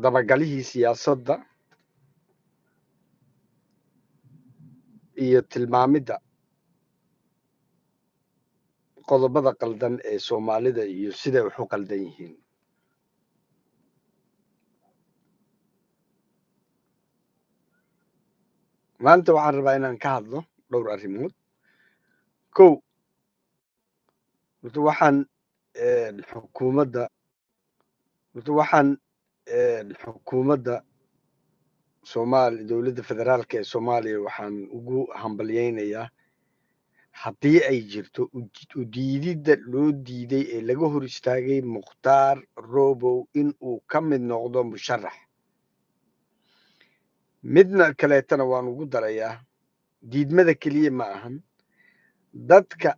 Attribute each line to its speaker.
Speaker 1: dabagalihii siyaasadda iyo tilmaamidda qodobada qaldan ee Soomaalida iyo siday wax u qaldan yihiin. Maanta waxaan rabaa inaan ka hadlo dhowr arrimood. Kow, horta waxaan xukuumadda dowladda federaalka ee Soomaaliya waxaan ugu hambalyaynayaa haddii ay jirto u diididda loo diiday ee laga hor istaagay Mukhtaar Robow in uu ka mid noqdo musharax. Midna kaleetana waan ugu darayaa, diidmada keliya ma ahan, dadka